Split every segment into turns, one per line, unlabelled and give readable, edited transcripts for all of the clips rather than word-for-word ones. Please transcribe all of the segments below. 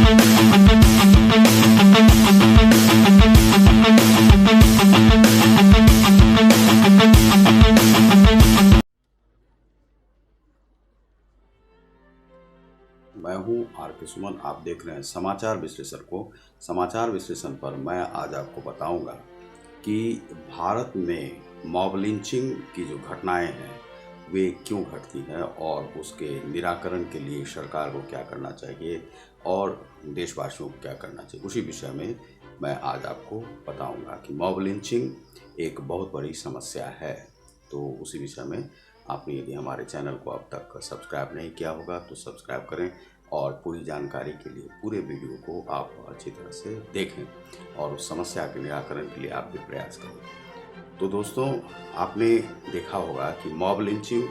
मैं हूं आर के सुमन। आप देख रहे हैं समाचार विश्लेषण को। समाचार विश्लेषण पर मैं आज आपको बताऊंगा कि भारत में मॉब लिंचिंग की जो घटनाएं हैं वे क्यों घटती हैं और उसके निराकरण के लिए सरकार को क्या करना चाहिए और देशवासियों को क्या करना चाहिए, उसी विषय में मैं आज आपको बताऊंगा कि मॉब लिंचिंग एक बहुत बड़ी समस्या है। तो उसी विषय में आपने यदि हमारे चैनल को अब तक सब्सक्राइब नहीं किया होगा तो सब्सक्राइब करें और पूरी जानकारी के लिए पूरे वीडियो को आप अच्छी तरह से देखें और उस समस्या के निराकरण के लिए आप भी प्रयास करें। तो दोस्तों, आपने देखा होगा कि मॉब लिंचिंग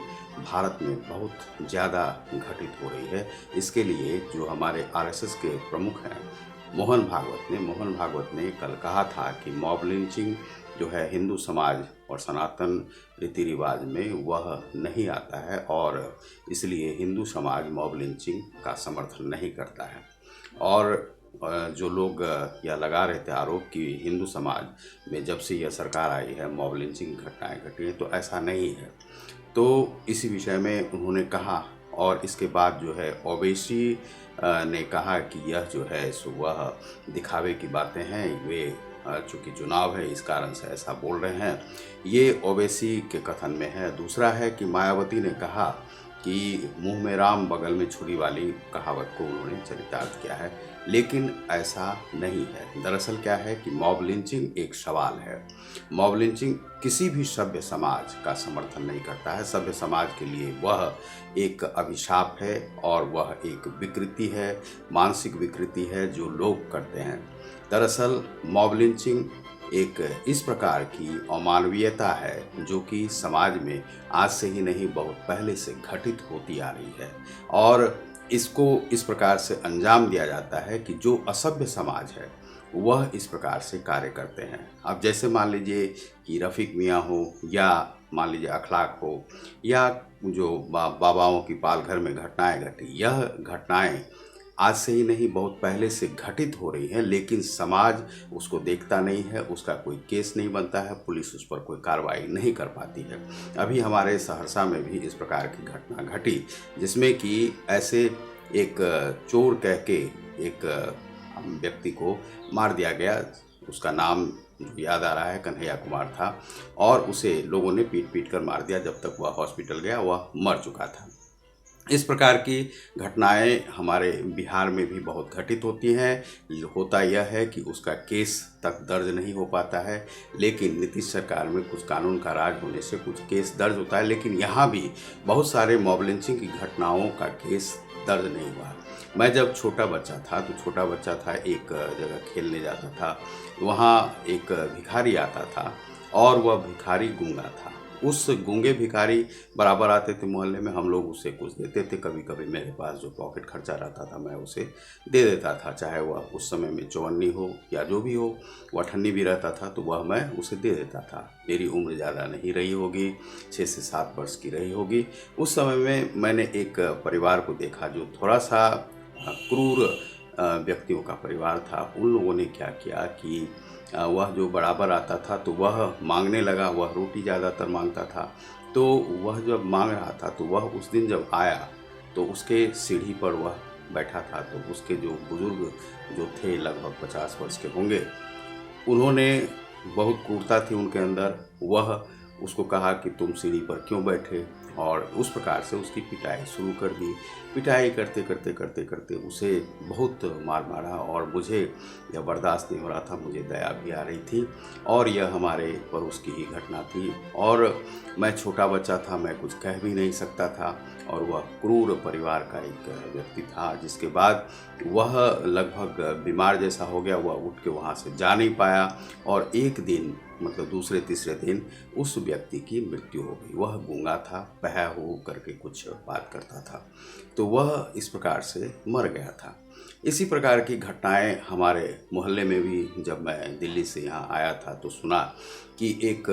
भारत में बहुत ज़्यादा घटित हो रही है। इसके लिए जो हमारे आरएसएस के प्रमुख हैं मोहन भागवत ने कल कहा था कि मॉब लिंचिंग जो है हिंदू समाज और सनातन रीति रिवाज में वह नहीं आता है और इसलिए हिंदू समाज मॉब लिंचिंग का समर्थन नहीं करता है। और जो लोग यह लगा रहे थे आरोप कि हिंदू समाज में जब से यह सरकार आई है मॉब लिंचिंग घटनाएं घटी हैं, तो ऐसा नहीं है। तो इसी विषय में उन्होंने कहा और इसके बाद जो है ओवैसी ने कहा कि यह जो है सो वह दिखावे की बातें हैं, वे चूँकि चुनाव है इस कारण से ऐसा बोल रहे हैं। ये ओवैसी के कथन में है। दूसरा है कि मायावती ने कहा कि मुंह में राम बगल में छुरी वाली कहावत को उन्होंने चरितार्थ किया है, लेकिन ऐसा नहीं है। दरअसल क्या है कि मॉब लिंचिंग एक सवाल है। मॉब लिंचिंग किसी भी सभ्य समाज का समर्थन नहीं करता है। सभ्य समाज के लिए वह एक अभिशाप है और वह एक विकृति है, मानसिक विकृति है जो लोग करते हैं। दरअसल मॉब लिंचिंग एक इस प्रकार की अमानवीयता है जो कि समाज में आज से ही नहीं बहुत पहले से घटित होती आ रही है और इसको इस प्रकार से अंजाम दिया जाता है कि जो असभ्य समाज है वह इस प्रकार से कार्य करते हैं। अब जैसे मान लीजिए कि रफ़ीक मियाँ हो या मान लीजिए अखलाक हो या जो बाबाओं की पाल घर में घटनाएं घटी, यह घटनाएं आज से ही नहीं बहुत पहले से घटित हो रही हैं, लेकिन समाज उसको देखता नहीं है, उसका कोई केस नहीं बनता है, पुलिस उस पर कोई कार्रवाई नहीं कर पाती है। अभी हमारे सहरसा में भी इस प्रकार की घटना घटी जिसमें कि ऐसे एक चोर कह के एक व्यक्ति को मार दिया गया। उसका नाम याद आ रहा है कन्हैया कुमार था और उसे लोगों ने पीट पीट कर मार दिया। जब तक वह हॉस्पिटल गया वह मर चुका था। इस प्रकार की घटनाएं हमारे बिहार में भी बहुत घटित होती हैं। होता यह है कि उसका केस तक दर्ज नहीं हो पाता है, लेकिन नीतीश सरकार में कुछ कानून का राज होने से कुछ केस दर्ज होता है, लेकिन यहाँ भी बहुत सारे मॉब लिंचिंग की घटनाओं का केस दर्ज नहीं हुआ। मैं जब छोटा बच्चा था एक जगह खेलने जाता था, वहाँ एक भिखारी आता था और वह भिखारी गूंगा था। उस गूंगे भिखारी बराबर आते थे मोहल्ले में, हम लोग उससे कुछ देते थे। कभी कभी मेरे पास जो पॉकेट खर्चा रहता था मैं उसे दे देता था, चाहे वह उस समय में चौवन्नी हो या जो भी हो, वह अठन्नी भी रहता था तो वह मैं उसे दे देता था। मेरी उम्र ज़्यादा नहीं रही होगी, 6 से 7 वर्ष की रही होगी। उस समय में मैंने एक परिवार को देखा जो थोड़ा सा क्रूर व्यक्तियों का परिवार था। उन लोगों ने क्या किया कि वह जो बराबर आता था तो वह मांगने लगा। वह रोटी ज़्यादातर मांगता था, तो वह जब मांग रहा था तो वह उस दिन जब आया तो उसके सीढ़ी पर वह बैठा था। तो उसके जो बुज़ुर्ग जो थे लगभग 50 वर्ष के होंगे, उन्होंने बहुत क्रूरता थी उनके अंदर। वह उसको कहा कि तुम सीढ़ी पर क्यों बैठे, और उस प्रकार से उसकी पिटाई शुरू कर दी। पिटाई करते करते उसे बहुत मार मारा और मुझे यह बर्दाश्त नहीं हो रहा था। मुझे दया भी आ रही थी और यह हमारे पड़ोस की ही घटना थी और मैं छोटा बच्चा था, मैं कुछ कह भी नहीं सकता था। और वह क्रूर परिवार का एक व्यक्ति था, जिसके बाद वह लगभग बीमार जैसा हो गया। वह उठ के वहाँ से जा नहीं पाया और एक दिन मतलब दूसरे तीसरे दिन उस व्यक्ति की मृत्यु हो गई। वह गूंगा था, बहरा हो करके कुछ बात करता था, तो वह इस प्रकार से मर गया था। इसी प्रकार की घटनाएं हमारे मोहल्ले में भी, जब मैं दिल्ली से यहाँ आया था तो सुना कि एक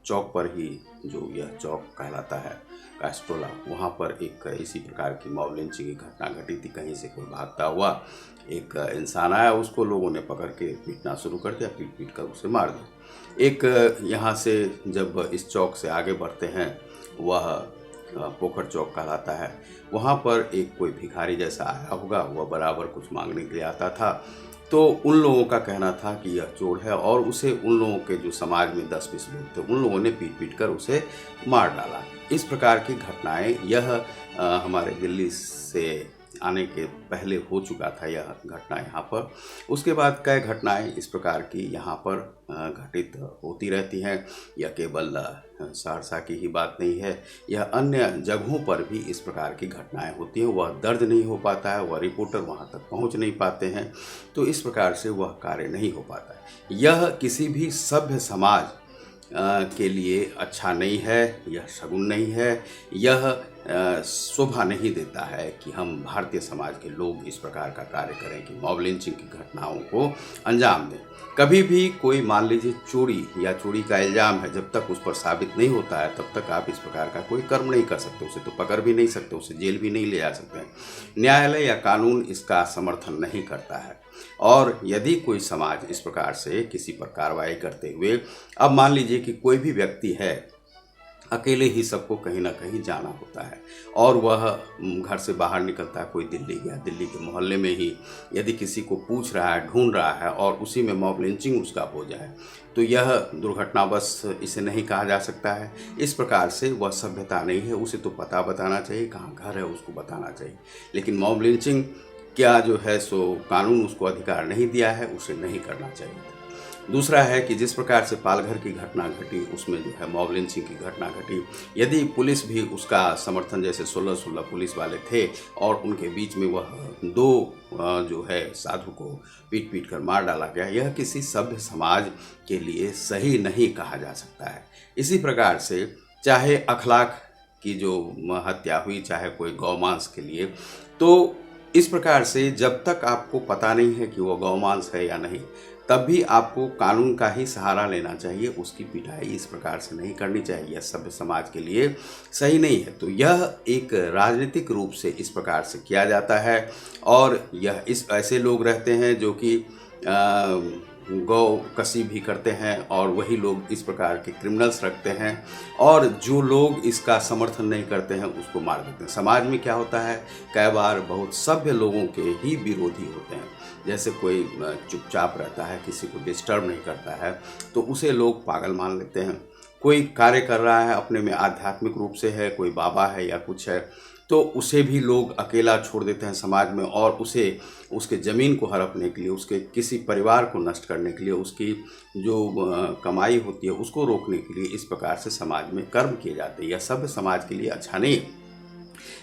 चौक पर ही, जो यह चौक कहलाता है कास्टोला, वहाँ पर एक इसी प्रकार की मॉब लिंचिंग की घटना घटी थी। कहीं से कोई भागता हुआ एक इंसान आया, उसको लोगों ने पकड़ के पीटना शुरू कर दिया, पीट पीट कर उसे मार दिया। एक यहाँ से जब इस चौक से आगे बढ़ते हैं, वह पोखर चौक कहलाता है, वहाँ पर एक कोई भिखारी जैसा आया होगा, वह बराबर कुछ मांगने के लिए आता था। तो उन लोगों का कहना था कि यह चोर है, और उसे उन लोगों के जो समाज में 10-20 लोग थे, उन लोगों ने पीट पीट कर उसे मार डाला। इस प्रकार की घटनाएं यह हमारे दिल्ली से आने के पहले हो चुका था यह घटना यहाँ पर। उसके बाद कई घटनाएं इस प्रकार की यहाँ पर घटित होती रहती हैं। यह केवल सहरसा की ही बात नहीं है, यह अन्य जगहों पर भी इस प्रकार की घटनाएं होती हैं। वह दर्ज नहीं हो पाता है, वह रिपोर्टर वहाँ तक पहुँच नहीं पाते हैं, तो इस प्रकार से वह कार्य नहीं हो पाता है। यह किसी भी सभ्य समाज के लिए अच्छा नहीं है, यह शगुन नहीं है, यह शोभा नहीं देता है कि हम भारतीय समाज के लोग इस प्रकार का कार्य करें कि मॉब लिंचिंग की घटनाओं को अंजाम दें। कभी भी कोई मान लीजिए चोरी या चोरी का इल्ज़ाम है, जब तक उस पर साबित नहीं होता है तब तक आप इस प्रकार का कोई कर्म नहीं कर सकते, उसे तो पकड़ भी नहीं सकते, उसे जेल भी नहीं ले जा सकते। न्यायालय या कानून इसका समर्थन नहीं करता है। और यदि कोई समाज इस प्रकार से किसी पर कार्रवाई करते हुए, अब मान लीजिए कि कोई भी व्यक्ति है, अकेले ही सबको कहीं ना कहीं जाना होता है, और वह घर से बाहर निकलता है, कोई दिल्ली गया, दिल्ली के मोहल्ले में ही यदि किसी को पूछ रहा है, ढूंढ रहा है, और उसी में मॉब लिंचिंग उसका हो जाए, तो यह दुर्घटनावश इसे नहीं कहा जा सकता है। इस प्रकार से वह सभ्यता नहीं है। उसे तो पता बताना चाहिए, कहाँ घर है उसको बताना चाहिए। लेकिन मॉब लिंचिंग क्या जो है सो कानून उसको अधिकार नहीं दिया है, उसे नहीं करना चाहिए। दूसरा है कि जिस प्रकार से पालघर की घटना घटी, उसमें जो है मॉब लिंचिंग की घटना घटी, यदि पुलिस भी उसका समर्थन, जैसे 16 पुलिस वाले थे और उनके बीच में वह 2 जो है साधु को पीट पीट कर मार डाला गया, यह किसी सभ्य समाज के लिए सही नहीं कहा जा सकता है। इसी प्रकार से चाहे अखलाक की जो हत्या हुई, चाहे कोई गौमांस के लिए, तो इस प्रकार से जब तक आपको पता नहीं है कि वो गौमांस है या नहीं, तब भी आपको कानून का ही सहारा लेना चाहिए। उसकी पिटाई इस प्रकार से नहीं करनी चाहिए, यह सभ्य समाज के लिए सही नहीं है। तो यह एक राजनीतिक रूप से इस प्रकार से किया जाता है, और यह इस ऐसे लोग रहते हैं जो कि गौ कसी भी करते हैं, और वही लोग इस प्रकार के क्रिमिनल्स रखते हैं, और जो लोग इसका समर्थन नहीं करते हैं उसको मार देते हैं। समाज में क्या होता है, कई बार बहुत सभ्य लोगों के ही विरोधी होते हैं। जैसे कोई चुपचाप रहता है, किसी को डिस्टर्ब नहीं करता है, तो उसे लोग पागल मान लेते हैं। कोई कार्य कर रहा है, अपने में आध्यात्मिक रूप से है, कोई बाबा है या कुछ है, तो उसे भी लोग अकेला छोड़ देते हैं समाज में, और उसे उसके ज़मीन को हड़पने के लिए, उसके किसी परिवार को नष्ट करने के लिए, उसकी जो कमाई होती है उसको रोकने के लिए इस प्रकार से समाज में कर्म किए जाते हैं। यह सभ्य समाज के लिए अच्छा नहीं है।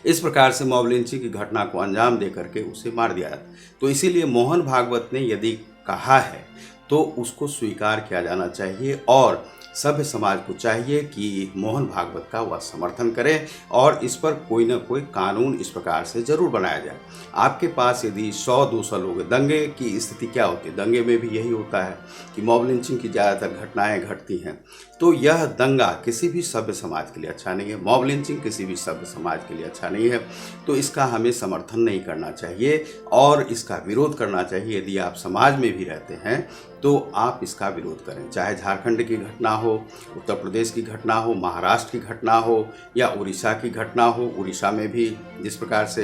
इस प्रकार से मॉब लिंचिंग की घटना को अंजाम दे करके उसे मार दिया जाता। तो इसीलिए मोहन भागवत ने यदि कहा है तो उसको स्वीकार किया जाना चाहिए, और सभ्य समाज को चाहिए कि मोहन भागवत का वह समर्थन करे, और इस पर कोई ना कोई कानून इस प्रकार से जरूर बनाया जाए। आपके पास यदि 100-200 लोग हैं, दंगे की स्थिति क्या होती है, दंगे में भी यही होता है कि मॉब लिंचिंग की ज़्यादातर घटनाएं घटती हैं। तो यह दंगा किसी भी सभ्य समाज के लिए अच्छा नहीं है, मॉब लिंचिंग किसी भी सभ्य समाज के लिए अच्छा नहीं है। तो इसका हमें समर्थन नहीं करना चाहिए और इसका विरोध करना चाहिए। यदि आप समाज में भी रहते हैं तो आप इसका विरोध करें, चाहे झारखंड की घटना हो, उत्तर प्रदेश की घटना हो, महाराष्ट्र की घटना हो, या उड़ीसा की घटना हो। उड़ीसा में भी जिस प्रकार से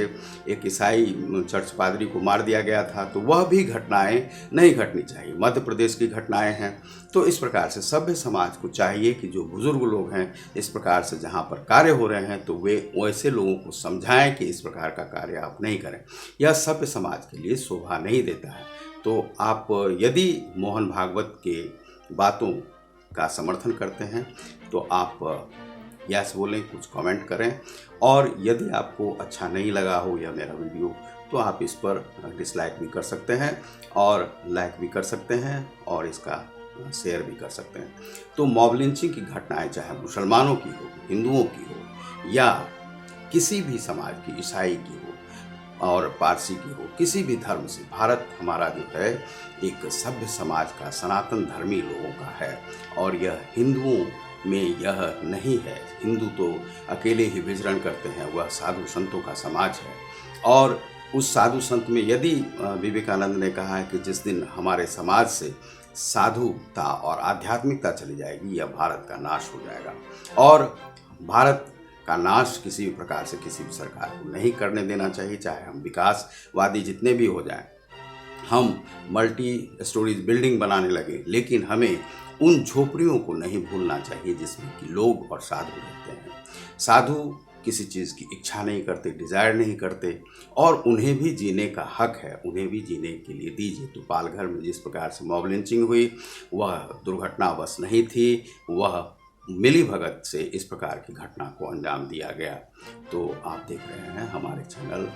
एक ईसाई चर्च पादरी को मार दिया गया था, तो वह भी घटनाएं नहीं घटनी चाहिए। मध्य प्रदेश की घटनाएं हैं। तो इस प्रकार से सभ्य समाज को चाहिए कि जो बुजुर्ग लोग हैं, इस प्रकार से जहाँ पर कार्य हो रहे हैं, तो वे वैसे लोगों को समझाएं कि इस प्रकार का कार्य आप नहीं करें। यह सभ्य समाज के लिए शोभा नहीं देता है। तो आप यदि मोहन भागवत के बातों का समर्थन करते हैं तो आप यस बोलें, कुछ कमेंट करें, और यदि आपको अच्छा नहीं लगा हो या मेरा वीडियो, तो आप इस पर डिसलाइक भी कर सकते हैं और लाइक भी कर सकते हैं और इसका शेयर भी कर सकते हैं। तो मॉब लिंचिंग की घटनाएं चाहे मुसलमानों की हो, हिंदुओं की हो, या किसी भी समाज की, ईसाई की हो और पारसी की हो, किसी भी धर्म से, भारत हमारा जो है एक सभ्य समाज का, सनातन धर्मी लोगों का है, और यह हिंदुओं में यह नहीं है। हिंदू तो अकेले ही विचरण करते हैं, वह साधु संतों का समाज है। और उस साधु संत में यदि विवेकानंद ने कहा है कि जिस दिन हमारे समाज से साधुता और आध्यात्मिकता चली जाएगी, यह भारत का नाश हो जाएगा। और भारत का नाश किसी भी प्रकार से किसी भी सरकार को नहीं करने देना चाहिए, चाहे हम विकासवादी जितने भी हो जाएं, हम मल्टी स्टोरीज बिल्डिंग बनाने लगे, लेकिन हमें उन झोपड़ियों को नहीं भूलना चाहिए जिसमें कि लोग और साधु रहते हैं। साधु किसी चीज़ की इच्छा नहीं करते, डिज़ायर नहीं करते, और उन्हें भी जीने का हक है, उन्हें भी जीने के लिए दीजिए। तो पालघर में जिस प्रकार से मॉब लिंचिंग हुई, वह दुर्घटनावश नहीं थी, वह मिली भगत से इस प्रकार की घटना को अंजाम दिया गया। तो आप देख रहे हैं हमारे चैनल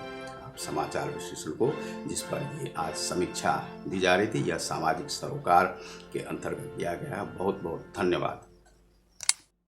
समाचार विश्लेषण को, जिस पर ये आज समीक्षा दी जा रही थी। यह सामाजिक सरोकार के अंतर्गत किया गया। बहुत बहुत धन्यवाद।